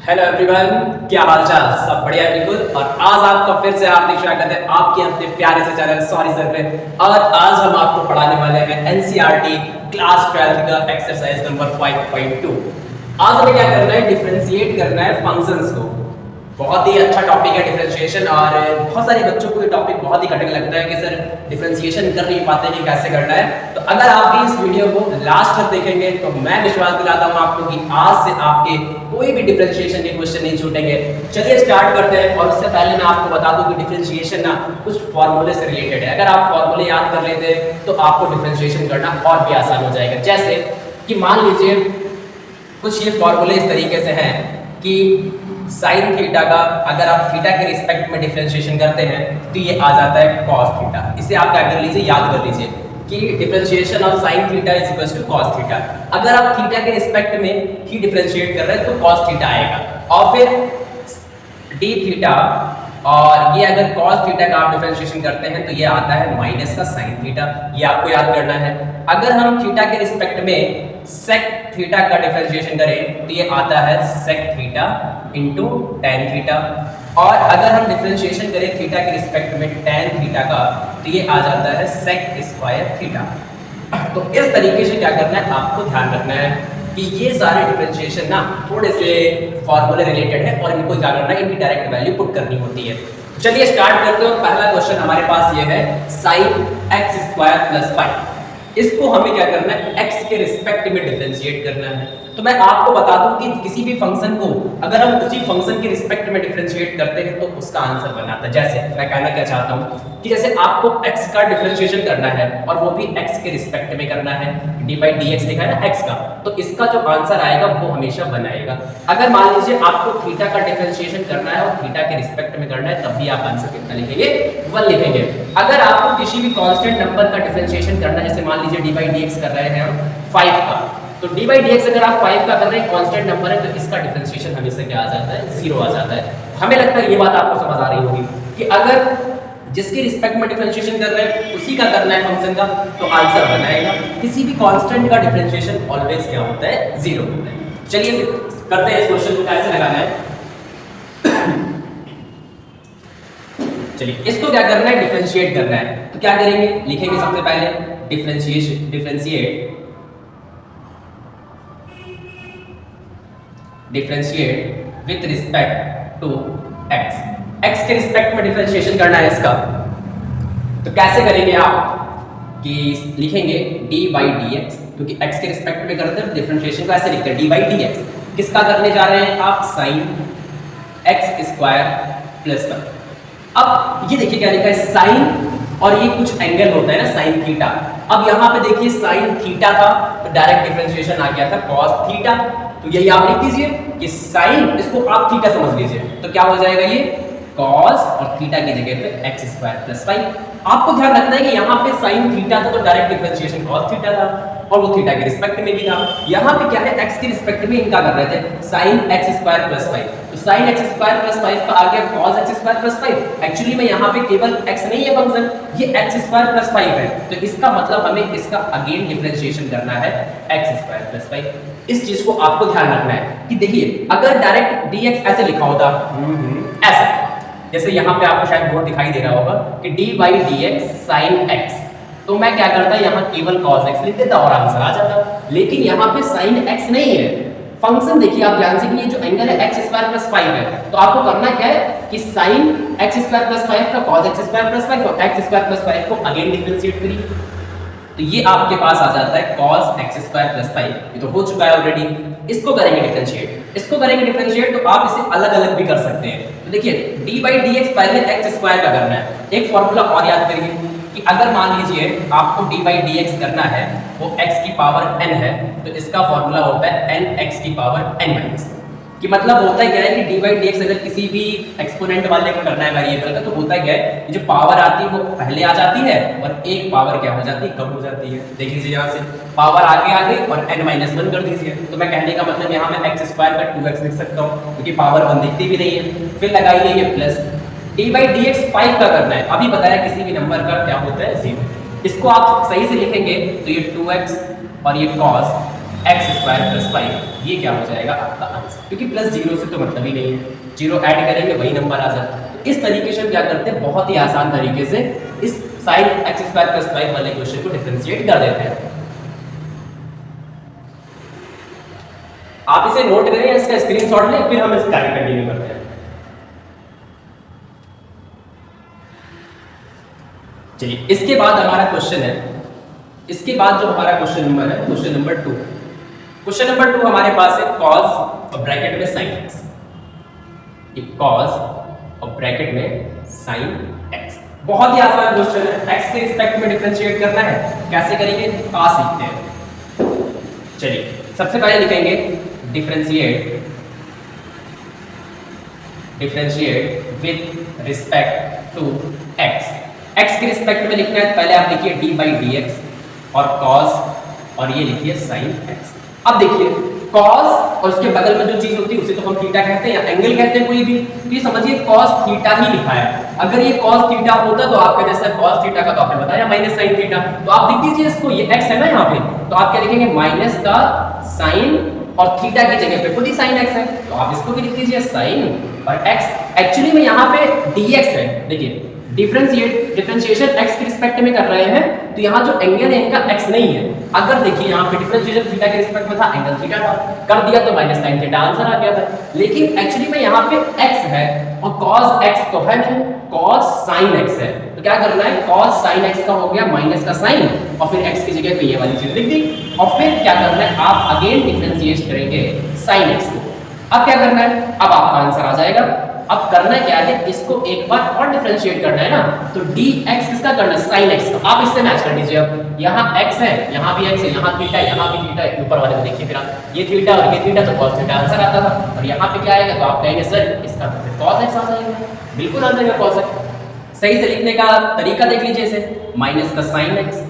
Hello everyone, क्या हालचाल? सब बढ़िया बिल्कुल। और आज आपका फिर से हार्दिक स्वागत है आपके अपने प्यारे से चैनल सॉरी सर पे। और आज हम आपको पढ़ाने वाले हैं एनसीईआरटी क्लास 12 का एक्सरसाइज नंबर 5.2। आज हमें क्या करना है? डिफरेंशिएट करना है फंक्शंस को। बहुत ही अच्छा टॉपिक है डिफरेंशिएशन, और बहुत सारे बच्चों को ये टॉपिक बहुत ही कठिन लगता है कि सर डिफरेंशिएशन कर नहीं पाते कि कैसे करना है। तो अगर आप भी इस वीडियो को लास्ट तक देखेंगे तो मैं विश्वास दिलाता हूं आपको कि आज से आपके कोई भी डिफरेंशिएशन के क्वेश्चन नहीं छूटेंगे। चलिए स्टार्ट करते हैं। और उससे पहले मैं आपको बता दूं कि डिफरेंशिएशन ना कुछ फॉर्मूले से रिलेटेड है। अगर आप फॉर्मूले याद कर लेते तो आपको डिफरेंशिएशन करना और भी आसान हो जाएगा। जैसे कि मान लीजिए कुछ ये फॉर्मूले इस तरीके से हैं कि साइन थीटा का अगर आप थीटा के रिस्पेक्ट में डिफरेंशिएशन करते हैं तो ये आ जाता है कॉस थीटा। इसे आप क्या कर लीजिए, याद कर लीजिए कि differentiation of sine theta is equal to cos theta. अगर आप थीटा के रिस्पेक्ट में ही डिफरेंशिएट कर रहे हैं तो कॉस थीटा आएगा। और फिर डी थीटा, और ये अगर cos थीटा का आप डिफरेंशिएशन करते हैं तो ये आता है माइनस का sin थीटा। ये आपको याद करना है। अगर हम थीटा के रिस्पेक्ट में sec थीटा का डिफरेंशिएशन करें तो ये आता है sec theta into tan theta. और अगर हम डिफरेंशिएशन करें थीटा के रिस्पेक्ट में tan थीटा का तो ये आ जाता है sec स्क्वायर थीटा। तो इस तरीके से क्या करना है, आपको ध्यान रखना है कि ये सारे डिफरेंशिएशन ना थोड़े से फॉर्मूले रिलेटेड है और इनको क्या करना है, इनकी डायरेक्ट वैल्यू पुट करनी होती है। चलिए स्टार्ट करते हैं। पहला क्वेश्चन हमारे पास ये है sin x स्क्वायर प्लस 5। इसको हमें क्या करना है, x के रिस्पेक्ट में डिफरेंशिएट करना है। तो मैं आपको बता दूं कि किसी भी फंक्शन को अगर हम उसी फंक्शन के रिस्पेक्ट में डिफरेंशिएट करते हैं तो उसका आंसर बनाता है। जैसे मैं कहना क्या चाहता हूं कि जैसे आपको x का डिफरेंशिएशन करना है और वो भी x के रिस्पेक्ट में करना है, डी बाई डी एक्स लिखा है ना x का, तो इसका जो आंसर आएगा वो हमेशा बनाएगा। अगर मान लीजिए आपको थीटा का डिफरेंशिएशन करना है और थीटा के रिस्पेक्ट में करना है तब भी आप आंसर कितना लिखेंगे, 1 लिखेंगे। अगर आपको किसी भी कांस्टेंट नंबर का डिफरेंशिएशन करना है, जैसे मान लीजिए डी बाई डी एक्स कर रहे हैं हम 5 का, तो डी बाई डी एक्स अगर आप 5 का कर रहे हैं, कांस्टेंट नंबर है, तो इसका डिफरेंशिएशन हमेशा क्या आ जाता है, 0 आ जाता है। हमें लगता है ये बात आपको समझ आ रही होगी कि अगर जिसके रिस्पेक्ट में डिफरेंशिएशन कर रहे हैं उसी का करना है फंक्शन का तो आंसर बनाएगा। किसी भी कांस्टेंट का डिफरेंशिएशन ऑलवेज क्या होता है, 0 होता है। चलिए फिर करते हैं इस क्वेश्चन को कैसे लगाना है। चलिए इसको क्या करना है, डिफरेंशिएट करना है। तो क्या करेंगे, लिखेंगे सबसे पहले differentiate with respect to x के रिस्पेक्ट में डिफरेंशिएशन करना है इसका। तो कैसे करेंगे आप कि लिखेंगे d बाई डी एक्स, क्योंकि x के रिस्पेक्ट में करते हैं डिफरेंशिएशन को ऐसे लिखते हैं d बाई डी एक्स। किसका करने जा रहे हैं आप, sin x स्क्वायर प्लस 1। अब ये देखिए क्या लिखा है, साइन और ये कुछ एंगल होता है ना साइन थीटा। अब यहाँ पे देखिए साइन थीटा था तो डायरेक्ट डिफरेंशिएशन आ गया था कॉस थीटा। तो यही आप लिख दीजिए कि साइन, इसको आप थीटा समझ लीजिए, तो क्या हो जाएगा ये कॉस और थीटा की जगह पे x स्क्वायर प्लस 5। आपको ध्यान रखना है कि यहाँ पे साइन थीटा था तो डायरेक्ट डिफरेंशिएशन कॉस थीटा था और वो थीटा के रिस्पेक्ट में भी था। यहाँ पे क्या है, x के रिस्पेक्ट में इनका कर रहे थे साइन x स्क्वायर प्लस 5। तो साइन x स्क्वायर प्लस 5 का आ गया cos x square plus 5। Actually में यहाँ पे केवल x नहीं है फंक्शन, ये x स्क्वायर प्लस 5 है। तो इसका मतलब हमें इसका अगेन डिफरेंशिएशन करना है x स्क्वायर प्लस 5। इस चीज को आपको ध्यान रखना है कि देखिए अगर डायरेक्ट dx ऐसे लिखा होता ऐसा, जैसे यहाँ पे आपको शायद बोर्ड दिखाई दे रहा होगा कि d by d x sine x, तो मैं क्या करता यहाँ केवल cos x लिख देता और आंसर आ जाता। लेकिन यहाँ पे sin x नहीं है। फंक्शन देखिए आप ध्यान से कि ये जो एंगल है x स्क्वायर प्लस 5 है, तो आपको करना क्या है कि sin x स्क्वायर प्लस 5 का cos x स्क्वायर प्लस 5 और x स्क्वायर प्लस 5 को अगेन डिफरेंशिएट करिए, तो ये आपके पास आ जाता है cos x स्क्वायर प्लस 5। ये तो हो चुका है ऑलरेडी। इसको करेंगे डिफरेंशिएट, तो आप इसे अलग अलग भी कर सकते हैं। तो देखिए d बाई डी एक्स पहले x स्क्वायर का करना है। एक फॉर्मूला और याद करिए कि अगर मान लीजिए आपको d बाई डी एक्स करना है, वो x की पावर n है, तो इसका फॉर्मूला होता है n x की पावर n माइनस। कि मतलब होता है क्या है कि d बाई डी एक्स अगर किसी भी एक्सपोनेंट वाले को करना है वेरिएबल का, तो होता क्या है, जो पावर आती है वो पहले आ जाती है और एक पावर क्या हो जाती है, कम हो जाती है। देख लीजिए यहाँ से पावर आगे आ गई और n माइनस 1 कर दीजिए। तो मैं कहने का मतलब यहाँ मैं x स्क्वायर का 2x लिख सकता हूँ क्योंकि पावर 1 दिखती भी नहीं है। फिर लगाइए ये plus d by d x 5 का करना है। अभी बताया किसी भी नंबर का क्या होता है, 0। इसको आप सही से लिखेंगे तो ये 2x और ये cos x square square plus 5, ये क्या हो जाएगा आपका आंसर, क्योंकि प्लस 0 से तो मतलब ही नहीं है, 0 ऐड करेंगे वही नंबर आ जाता है। इस तरीके से हम क्या करते हैं, बहुत ही आसान तरीके से इस साइन एक्स स्क्वायर प्लस 5 वाले क्वेश्चन को डिफरेंशिएट कर देते हैं। आप इसे नोट करें, इसका स्क्रीनशॉट लें, फिर हम इस कार्य कंटिन्यू करते हैं। चलिए, इसके बाद हमारा क्वेश्चन है, इसके बाद जो हमारा क्वेश्चन नंबर है, क्वेश्चन नंबर 2। क्वेश्चन नंबर 2 हमारे पास है cos और ब्रैकेट में sin x, ये cos और ब्रैकेट में sin x। बहुत ही आसान क्वेश्चन है, x के रिस्पेक्ट में डिफरेंशिएट करना है, कैसे करेंगे आ सीखते हैं। चलिए, सबसे पहले लिखेंगे differentiate with respect to x। x के रिस्पेक्ट में लिखना है, पहले आप लिखिए d बाई डी एक्स और cos और ये लिखिए sin x। अब देखिए cos और उसके बगल में जो चीज होती है उसे तो हम थीटा कहते हैं या एंगल कहते हैं कोई भी, तो ये समझिए cos थीटा ही लिखा है। अगर ये cos थीटा होता तो आपका जैसे cos थीटा का तो आपने बताया माइनस sin थीटा, तो आप लिख दीजिए इसको, ये x है ना यहाँ पे, तो आप क्या लिखेंगे माइनस का sin और थीटा की जगह पे खुद ही sin x है, तो आप इसको भी लिख दीजिए sin और x। एक्चुअली में यहाँ पे dx है, देखिए डिफरेंशिएशन x के रिस्पेक्ट में कर रहे हैं, तो यहाँ जो एंगल है इनका x नहीं है। अगर देखिए यहाँ पे डिफरेंशिएशन थीटा के रिस्पेक्ट में था, एंगल थीटा था, कर दिया तो माइनस sin थीटा आंसर आ गया था। लेकिन एक्चुअली में यहाँ पे x है और cos x तो है नहीं, cos sin x है, तो क्या करना है cos sin x का हो गया माइनस का sin और फिर x की जगह पे ये वाली चीज लिख दी, और फिर क्या करना है आप अगेन डिफरेंशिएट करेंगे sin x को। अब क्या करना है, अब आपका आंसर आ जाएगा। अब करना क्या है, इसको एक बार और डिफरेंशिएट करना है ना, तो dx किसका करना है sin x का। आप इससे मैच कर दीजिए, अब यहाँ x है, यहाँ भी x है, यहाँ थीटा है, यहाँ भी थीटा है, ऊपर वाले को देखिए फिर आप ये थीटा और ये थीटा, तो cos थीटा आंसर आता था, और यहाँ पे क्या आएगा तो आप कहेंगे सर इसका तो फिर cos x आ जाएगा, बिल्कुल आ जाएगा cos x। सही से लिखने का तरीका देख लीजिए इसे, माइनस का sin x,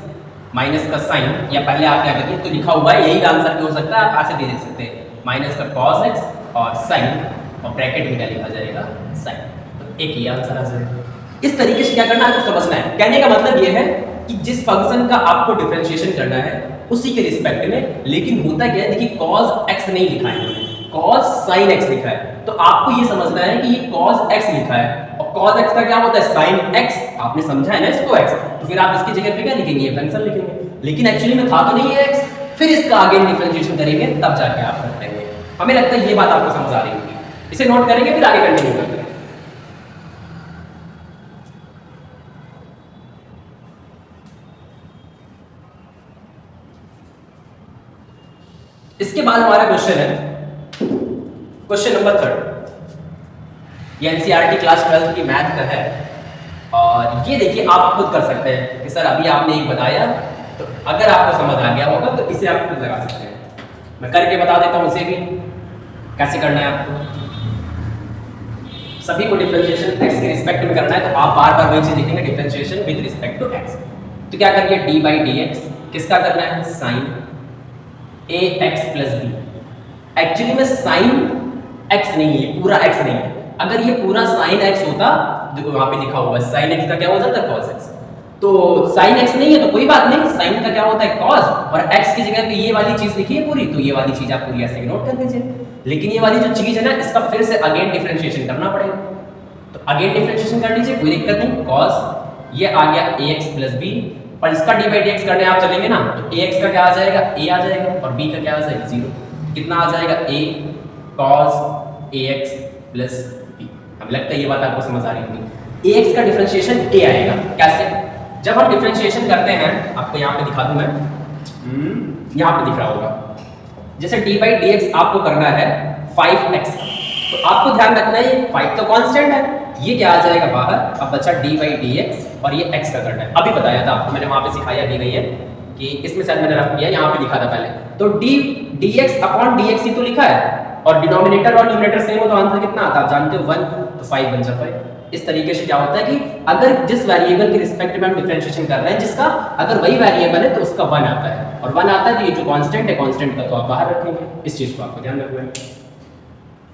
माइनस का sin, या पहले आप क्या करिए तो लिखा हुआ है यही आंसर भी हो सकता है, आप ऐसे भी देख सकते हैं माइनस का cos x और sin और ब्रैकेट में क्या लिखा जाएगा sin, तो एक ही आंसर आ जाएगा। इस तरीके से क्या करना है आपको समझना है। कहने का मतलब ये है कि जिस फंक्शन का आपको डिफरेंशिएशन करना है उसी के रिस्पेक्ट में, लेकिन होता क्या है देखिए cos x नहीं लिखा है, cos sin x लिखा है, तो आपको ये समझना है कि ये cos x लिखा है और cos x का क्या होता है sin x, आपने समझा है ना इसको x, तो फिर आप इसकी जगह पे क्या लिखेंगे ये फंक्शन लिखेंगे, लेकिन एक्चुअली में था तो नहीं है x, फिर इसका आगे डिफरेंशिएशन करेंगे तब जाके आप कर पाएंगे। हमें लगता है ये बात आपको समझ आ रही होगी, इसे नोट करेंगे फिर आगे कंटिन्यू करते हैं। इसके बाद हमारा क्वेश्चन है क्वेश्चन नंबर 3, ये एनसीईआरटी क्लास 12 की मैथ का है, और ये देखिए आप खुद कर सकते हैं कि सर अभी आपने एक बताया, तो अगर आपको समझ आ गया होगा तो इसे आप खुद लगा सकते हैं। मैं करके बता देता हूं इसे भी कैसे करना है आपको। सभी को डिफरेंशिएशन x के रिस्पेक्ट में करना है, तो आप बार बार वही चीज लिखेंगे differentiation with respect to x। तो क्या करिए d बाई डी एक्स किसका करना है sin ax plus b। Actually में sin x नहीं है, पूरा x नहीं है, अगर ये पूरा sin x होता, देखो वहां पे लिखा हुआ है sin x का क्या हो जाता है cos x, तो sin x नहीं है तो कोई बात नहीं, sin का क्या होता है cos, और x की जगह पे ये वाली चीज लिखी है पूरी, तो ये वाली चीज आप पूरी ऐसे नोट कर दीजिए। लेकिन ये वाली जो चीज है ना इसका फिर से अगेन डिफरेंशिएशन करना पड़ेगा, तो अगेन डिफरेंशिएशन कर लीजिए, कोई दिक्कत नहीं। cos ये आ गया ax प्लस b, और इसका d बाई dx करने आप चलेंगे ना, तो ax का क्या आ जाएगा a आ जाएगा और b का क्या आ जाएगा 0, कितना आ जाएगा a cos ax plus b। अब लगता है ये बात आपको समझ आ रही होगी। ax का डिफरेंशिएशन a आएगा, कैसे, जब हम डिफरेंशिएशन करते हैं, आपको यहाँ पे दिखा दूं मैं, यहाँ पे दिख रहा होगा, जैसे d बाई डी एक्स आपको करना है 5x, तो आपको ध्यान रखना है 5 तो कांस्टेंट है, ये क्या आ जाएगा बाहर, अब बचा d बाई डी एक्स और ये x का करना है। अभी बताया था आपको, मैंने वहां पे सिखाया दी गई है कि इसमें शायद मैंने रख दिया, यहाँ पे दिखा था पहले, तो D X upon D X ही तो लिखा है, और डिनोमिनेटर और न्यूमरेटर सेम हो तो आंसर कितना आता है आप जानते हो 1, तो 5 बन जाता है। इस तरीके से क्या होता है कि अगर जिस वेरिएबल के रिस्पेक्ट में हम डिफरेंशिएशन कर रहे हैं, जिसका अगर वही वेरिएबल है तो उसका 1 आता है, और 1 आता है तो ये जो कांस्टेंट है, कांस्टेंट का तो आप बाहर रखेंगे, इस चीज को आपको ध्यान रखना है।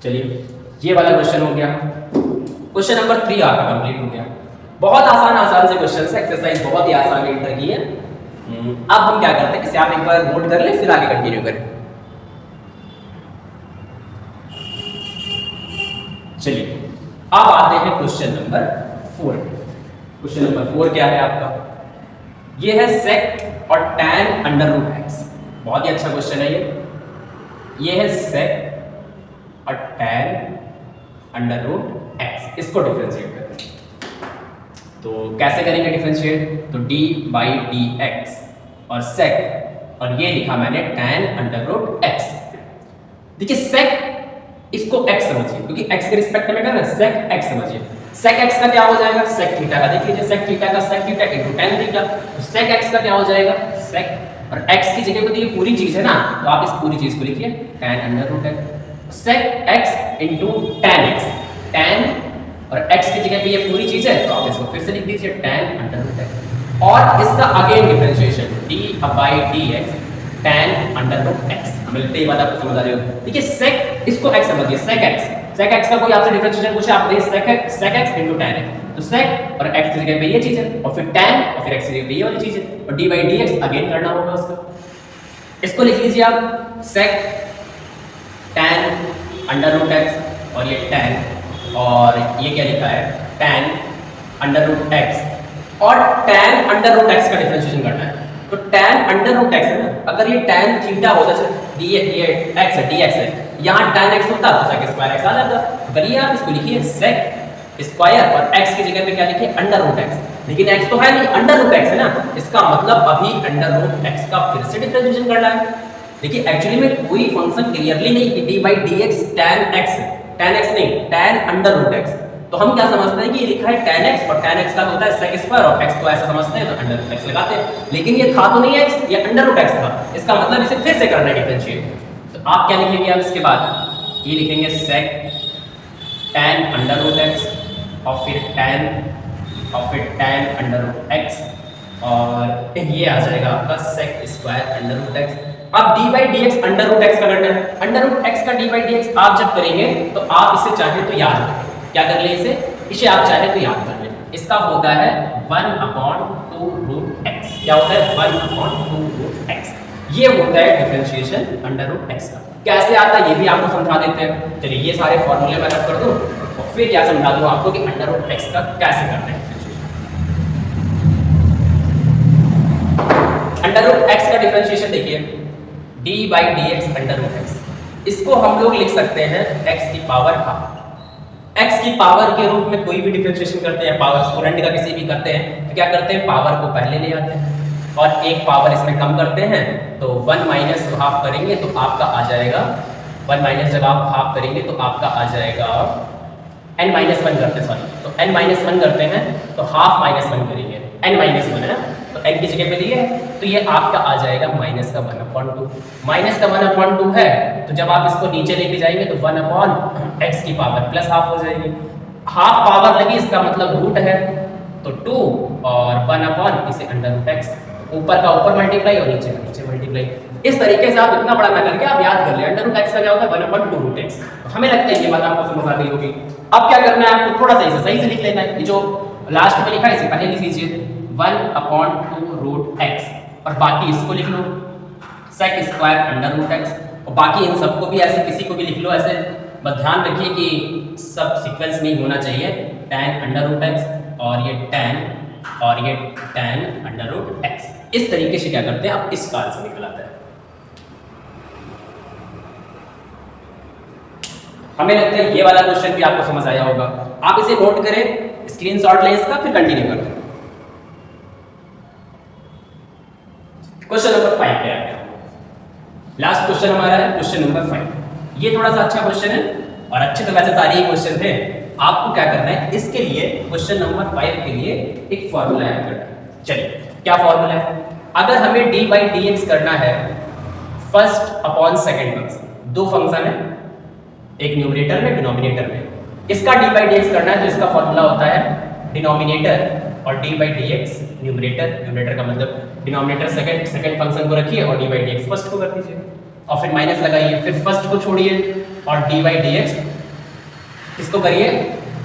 चलिए ये वाला क्वेश्चन हो गया, क्वेश्चन नंबर 3 आपका कंप्लीट हो गया। बहुत आसान से क्वेश्चन है, एक्सरसाइज बहुत ही आसान इंटर की है। अब हम क्या करते हैं, इसे आप एक बार नोट कर ले फिर आगे कंटिन्यू करें। चलिए अब आते हैं क्वेश्चन नंबर 4। क्वेश्चन नंबर 4 क्या है आपका? ये है सेक और tan अंडर रूट एक्स। बहुत ही अच्छा क्वेश्चन है ये है सेक और tan अंडर रूट एक्स, इसको डिफरेंशिएट करते हैं। तो कैसे करेंगे डिफरेंशिएट? तो d बाई डी एक्स और सेक और ये लिखा मैंने tan अंडर रूट एक्स। देखिए सेक इसको x समझिए क्योंकि x के रिस्पेक्ट में करना है, sec x समझिए। sec x का क्या हो जाएगा? sec थीटा का देख लीजिए, sec थीटा का sec theta into tan theta. तो sec x का क्या हो जाएगा? sec और x की जगह पे तो ये पूरी चीज है ना, तो आप इस पूरी चीज को लिखिए tan under root x। sec x into tan x, tan और x की जगह पे ये पूरी चीज है तो आप इसको फिर से लिख दीजिए tan अंडर रूट x। और इसका again differentiation d by dx tan under root x। मिलते ही बात आपको समझ आ रही हो। देखिए sec इसको x समझिए, sec x का कोई आपसे डिफरेंशिएशन पूछे आप देखिए sec x into tan x। तो sec और x की जगह पे ये चीज है और फिर tan और फिर x की जगह पे ये वाली चीज है और d बाई dx अगेन करना होगा उसका। इसको लिख लीजिए आप sec tan under root x और ये tan और ये क्या लिखा है tan अंडर रूट x और tan अंडर रूट x का डिफरेंशिएशन करना है। तो tan अंडर रूट x है ना, अगर ये tan थीटा होता है ये x है dx है, यहाँ tan x होता तो sec स्क्वायर x आ जाता। तो करिए आप इसको लिखिए sec स्क्वायर और x की जगह पे क्या लिखिए अंडर रूट x। लेकिन x तो है नहीं, अंडर रूट x है ना, इसका मतलब अभी अंडर रूट x का फिर से डिफरेंशिएशन करना है। देखिए एक्चुअली में कोई फंक्शन क्लियरली नहीं कि d by dx tan x नहीं tan अंडर रूट x। तो हम क्या समझते हैं कि ये लिखा है tan x और tan x का होता है sec स्क्वायर और x को ऐसा समझते हैं तो अंडर रूट x लगाते हैं। लेकिन ये था तो नहीं x, ये अंडर रूट x था, इसका मतलब इसे फिर से करना है डिफरेंशिएट। तो आप क्या लिखेंगे? अब इसके बाद ये लिखेंगे sec tan under root x और फिर tan अंडर रूट x और ये आ जाएगा आपका sec square under root x। अब d by dx under root x का करना है। अंडर रूट x का d बाई dx आप जब करेंगे तो आप इसे चाहे तो याद रखें, क्या कर ले इसे आप चाहे तो याद कर ले। इसका होता है 1/2 रूट x। क्या होता है? 1/2 रूट x। ये होता है डिफरेंशिएशन अंडर रूट x का। कैसे आता है ये भी आपको समझा देते हैं। चलिए ये सारे फॉर्मूले मैं रख कर दूं और फिर क्या समझा दूं आपको कि अंडर रूट x का कैसे करते हैं डिफरेंशिएशन। अंडर रूट x का डिफरेंशिएशन देखिए d by dx under root x, इसको हम लोग लिख सकते हैं x की पावर हाफ। x की पावर के रूप में कोई भी डिफरेंशिएशन करते हैं, पावर एक्सपोनेंट का किसी भी करते हैं तो क्या करते हैं? पावर को पहले ले आते हैं और एक पावर इसमें कम करते हैं तो 1 माइनस हाफ करेंगे तो आपका आ जाएगा 1 माइनस, जब आप हाफ करेंगे तो आपका आ जाएगा n माइनस 1 करते हैं, सॉरी तो n माइनस 1 करते हैं तो हाफ माइनस 1 करेंगे, n माइनस 1 है तो n की जगह पे लिए तो ये आपका आ जाएगा माइनस का 1/2। माइनस का 1/2 है तो जब आप इसको नीचे लेके जाएंगे तो 1/x की पावर प्लस हाफ हो जाएगी। हाफ पावर लगी इसका मतलब रूट है तो 2 और 1/ इसे अंडर रूट x, ऊपर का ऊपर मल्टीप्लाई और नीचे का नीचे मल्टीप्लाई। इस तरीके से आप इतना बड़ा ना करके आप याद कर ले अंडर रूट x का क्या होता है 1/2 रूट x। तो हमें लगता है ये बात आपको समझ आ गई होगी। अब क्या करना है आपको? थोड़ा सा इसे सही से लिख लेना है। ये जो लास्ट में लिखा है इसे पहले लिख लीजिए 1/2 रूट x और बाकी इसको लिख लो sec square under root x और बाकी इन सबको भी ऐसे किसी को भी लिख लो ऐसे। बस ध्यान रखिए कि सब सीक्वेंस में ही होना चाहिए, tan अंडर रूट x और ये tan अंडर रूट x। इस तरीके से क्या करते हैं आप इस काल से निकल आता है। हमें लगता है ये वाला क्वेश्चन भी आपको समझ आया होगा। आप इसे नोट करें, स्क्रीनशॉट लें इसका, फिर कंटिन्यू करते हैं। क्वेश्चन नंबर 5 पे आते हैं। लास्ट क्वेश्चन हमारा है क्वेश्चन नंबर 5। ये थोड़ा सा अच्छा क्वेश्चन है और अच्छे तो वैसे सारे ही क्वेश्चन थे। आपको क्या करना है इसके लिए, क्वेश्चन नंबर 5 के लिए एक फॉर्मूला ऐड करना है। चलिए क्या फॉर्मूला है? अगर हमें d बाई dx करना है फर्स्ट अपॉन सेकंड फंक्शन, दो फंक्शन है एक न्यूमरेटर में डिनोमिनेटर में, इसका d बाई dx करना है तो इसका फॉर्मूला होता है डिनोमिनेटर और d बाई dx न्यूमरेटर का मतलब डिनोमिनेटर सेकंड फंक्शन को रखिए और d बाई dx फर्स्ट को कर दीजिए और फिर माइनस लगाइए, फिर फर्स्ट को छोड़िए और d बाई dx इसको करिए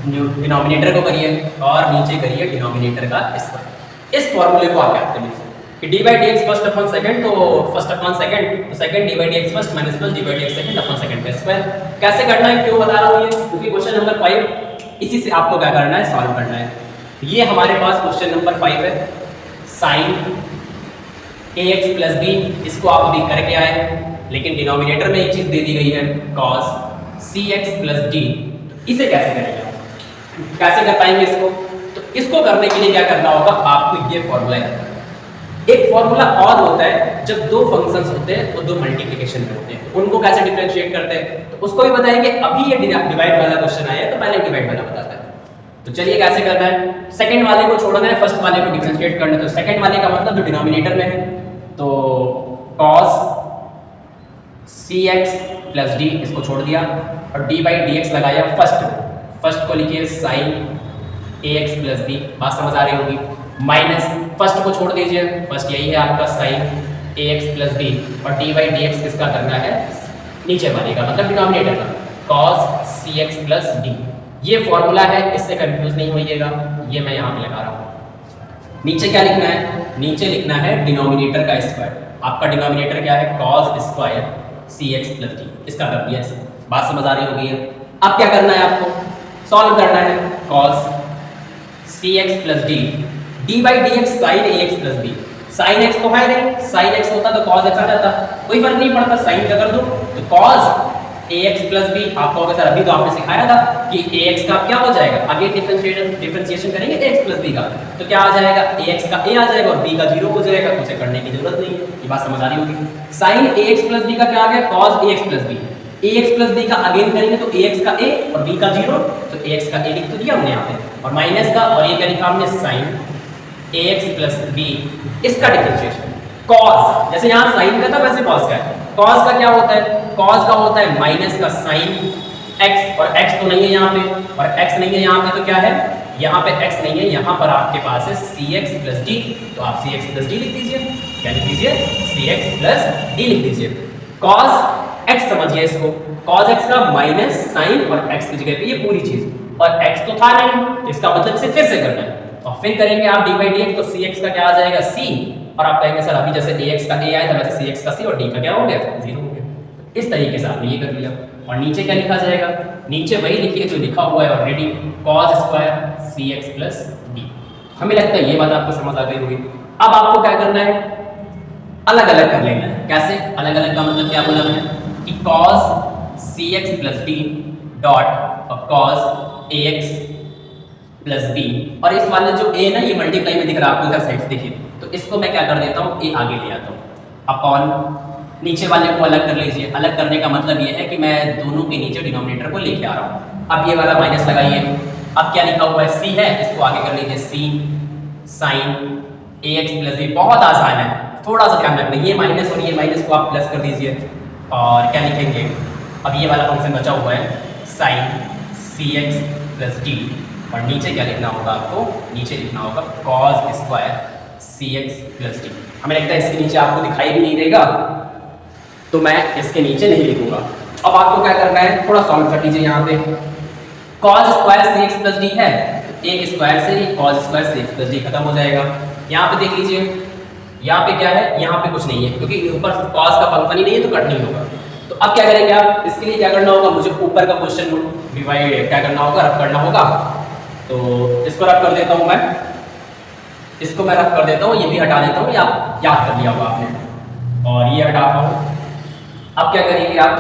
डिनोमिनेटर को करिए और नीचे करिए डिनोमिनेटर का स्क्वायर। इस फॉर्मूले को आप याद कर लीजिए। कि D by d x first upon second, तो फर्स्ट अपॉन सेकंड, तो second D by d x first minus first D by d x second upon second का स्क्वायर। कैसे करना है, क्यों बता रहा हूँ ये, क्योंकि क्वेश्चन नंबर 5 इसी से आपको क्या करना है, सॉल्व करना है। ये हमारे पास क्वेश्चन नंबर 5 है, साइन ax प्लस बी, इसको आप अभी करके आए, लेकिन डिनोमिनेटर में एक चीज दे दी गई है cos cx प्लस डी। इसे कैसे करेंगे, कैसे कर पाएंगे इसको, तो इसको करने के लिए क्या करना होगा, आपको ये फॉर्मूला याद रखना है। एक फॉर्मूला और होता है जब दो फंक्शंस होते हैं वो दो मल्टीप्लिकेशन में होते हैं, उनको कैसे डिफरेंशिएट करते हैं तो उसको भी बताएंगे। अभी ये डिवाइड वाला क्वेश्चन आया है तो पहले डिवाइड वाला बताता है। तो चलिए कैसे करना है, सेकंड वाले को छोड़ना है, फर्स्ट वाले को डिफरेंशिएट करना है। तो सेकंड वाले का मतलब जो डिनोमिनेटर में है, तो cos cx प्लस डी इसको छोड़ दिया और डी बाई डी एक्स लगाया फर्स्ट को लिखिए sin ax प्लस बी, बात समझ आ रही होगी। माइनस फर्स्ट को छोड़ दीजिए, फर्स्ट यही है आपका sin ax प्लस बी, और डी बाई डी एक्स किसका करना है, नीचे वाले का मतलब डिनोमिनेटर का, cos cx प्लस डी। ये फॉर्मूला है, इससे कंफ्यूज नहीं होइएगा, ये मैं यहाँ पे लगा रहा हूँ। नीचे क्या लिखना है, नीचे लिखना है डिनोमिनेटर का स्क्वायर। आपका डिनोमिनेटर क्या है, cos square cx plus D, इसका कर दिया ऐसे, बात समझ आ रही होगी है। अब क्या करना है, आपको सॉल्व करना है cos cx plus d, d by d x sine ax plus b. Sine x तो है नहीं, साइन x होता तो cos x आ जाता, कोई फर्क नहीं पड़ता, साइन का कर दो तो cos ax प्लस बी। आपको अगर सर अभी तो आपने सिखाया था कि ax का क्या हो जाएगा, आगे डिफरेंशिएशन करेंगे ax प्लस b का, तो क्या आ जाएगा, ax का a आ जाएगा और b का 0 हो जाएगा, तो उसे करने की जरूरत नहीं है, ये बात समझ आ रही होगी। साइन ax प्लस b का क्या आ गया, cos ax plus b। ax plus b का अगेन करेंगे तो ax का a और b का 0, तो ax का a लिख तो दिया हमने यहाँ पे, और माइनस का, और ये क्या लिखा हमने, sin ax प्लस b, इसका डिफरेंशिएशन cos, जैसे यहाँ sin का था वैसे cos का है। cos का क्या होता है, cos का होता है माइनस का sin x, और x तो नहीं है यहाँ पे, और x नहीं है यहाँ पे, तो क्या है, यहाँ पे x नहीं है, यहाँ पर आपके पास है cx प्लस d, तो आप cx प्लस d लिख दीजिए। क्या लिख दीजिए, cx प्लस d लिख दीजिए। cos x समझिए इसको, cos x का माइनस sin और x की जगह पे ये पूरी चीज, और x तो था नहीं, तो इसका मतलब इसे फिर से करना है, और फिर करेंगे आप d बाई डी एक्स, तो cx का क्या आ जाएगा, c, और आप कहेंगे सर अभी जैसे ax का a आया था वैसे cx का c, और d का क्या हो गया, 0 हो गया। इस तरीके से आपने ये कर लिया, और नीचे क्या लिखा जाएगा, नीचे वही लिखिए जो लिखा हुआ है already, cos square cx plus d। हमें लगता है ये बात आपको समझ आ गई होगी। अब आपको क्या करना है, अलग अलग कर लेना है। कैसे अलग अलग का मतलब क्या बोला मैंने, कि cos cx plus d dot और cos ax प्लस बी, और इस वाले जो a ना ये मल्टीप्लाई में दिख रहा है आपको इधर साइड देखिए, तो इसको मैं क्या कर देता हूँ, a आगे ले आता हूँ, अपॉन नीचे वाले को अलग कर लीजिए। अलग करने का मतलब ये है कि मैं दोनों के नीचे डिनोमिनेटर को लेके आ रहा हूँ। अब ये वाला माइनस लगाइए, अब क्या लिखा हुआ है, c है, इसको आगे कर लीजिए, c sin ax plus b. बहुत आसान है, थोड़ा सा ध्यान रखना, ये माइनस और ये माइनस को आप प्लस कर दीजिए, और क्या लिखेंगे, अब ये वाला फंक्शन बचा हुआ है sin cx प्लस d, और नीचे क्या लिखना होगा आपको, नीचे लिखना होगा cos square cx plus d। हमें लगता है इसके नीचे आपको दिखाई भी नहीं देगा, तो मैं इसके नीचे नहीं लिखूंगा। अब आपको क्या करना है, थोड़ा सॉल्व कर लीजिए। यहाँ पे cos square cx plus d है, एक स्क्वायर से ही cos square cx plus d खत्म हो जाएगा। यहाँ पे देख लीजिए, यहाँ पे क्या है, यहाँ पे कुछ नहीं है, क्योंकि ऊपर cos का फंक्शन ही नहीं है तो कट नहीं होगा। तो अब क्या करेंगे आप, इसके लिए क्या करना होगा, मुझे ऊपर का क्वेश्चन डिवाइड क्या करना होगा, रफ करना होगा। तो इसको रफ कर देता हूँ मैं, इसको मैं रफ कर देता हूँ, ये भी हटा देता हूँ, या याद कर लिया होगा आपने, और ये हटाता हूँ। अब क्या करेंगे आप,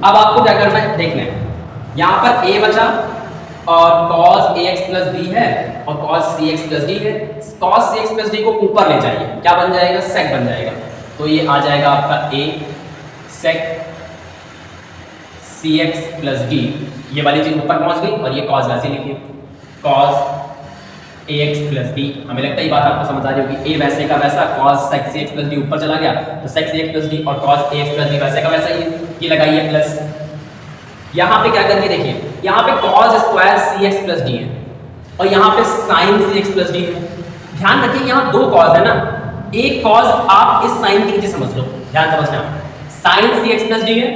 अब आपको क्या करना है, देखना है, यहाँ पर a बचा और cos ax प्लस b है और cos cx प्लस d है। cos cx प्लस d को ऊपर ले जाइए, क्या बन जाएगा, sec बन जाएगा। तो ये आ जाएगा आपका a sec cx plus d, ये वाली चीज ऊपर पहुंच गई, और ये cos वैसे लिखिए, cos ax प्लस b। हमें लगता है ये बात आपको समझ आ रही होगी, a वैसे का वैसा, cos sec cx plus d ऊपर चला गया, तो sec cx प्लस d और cos ax प्लस b वैसे का वैसा ही, ये लगाइए प्लस। यहाँ पे क्या करेंगे, देखिए यहाँ पे cos square cx plus d है, और यहाँ पे sin cx प्लस d है। ध्यान रखिए यहाँ दो cos है ना, एक cos आप इस sin के नीचे समझ लो, ध्यान समझना, sin cx प्लस d है,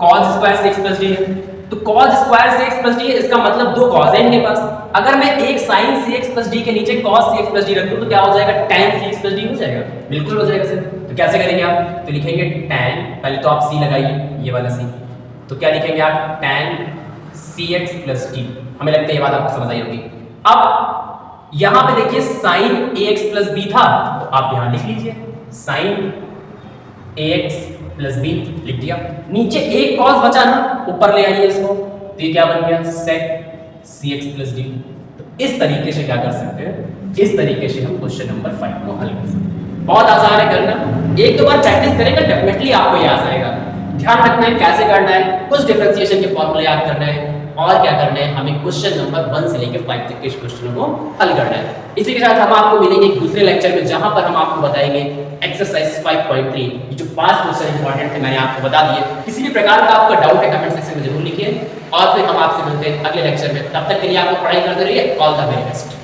cos square cx plus d है। तो cos square cx plus D है, इसका मतलब दो cos है इनके पास। अगर मैं एक sin cx प्लस डी के नीचे cos cx प्लस डी रख दूं तो क्या हो जाएगा, tan cx प्लस डी हो जाएगा। बिल्कुल हो जाएगा सर। तो कैसे करेंगे आप, तो लिखेंगे tan, पहले तो आप c लगाइए, ये वाला c, तो क्या लिखेंगे आप, tan cx प्लस डी। हमें लगता है ये बात आपको समझ आई होगी। अब यहां पे देखिए sin ax प्लस b था, तो आप यहां लिख लीजिए sin ax प्लस बी लिख दिया। नीचे एक cos बचा ना, ऊपर ले आइए इसको, तो ये क्या बन गया, sec cx प्लस डी। तो इस तरीके से क्या कर सकते हैं, इस तरीके से हम क्वेश्चन नंबर 5 को हल कर सकते हैं। बहुत आसान है करना, एक दो बार प्रैक्टिस करेंगे डेफिनेटली आपको याद आएगा। ध्यान रखना है कैसे करना है, कुछ डिफरेंशिएशन के फॉर्मूले याद करना है, और क्या करना है, हमें क्वेश्चन नंबर 1 से लेकर 5 तक के क्वेश्चनों को हल करना है। इसी के साथ हम आपको मिलेंगे एक दूसरे लेक्चर में, जहां पर हम आपको बताएंगे एक्सरसाइज 5.3। ये जो 5 क्वेश्चन इंपॉर्टेंट थे मैंने आपको बता दिए। किसी भी प्रकार का आपका डाउट है कमेंट सेक्शन में जरूर लिखिए, और फिर हम आपसे मिलते हैं अगले लेक्चर में। तब तक के लिए आपको पढ़ाई करते रहिए। All the very best.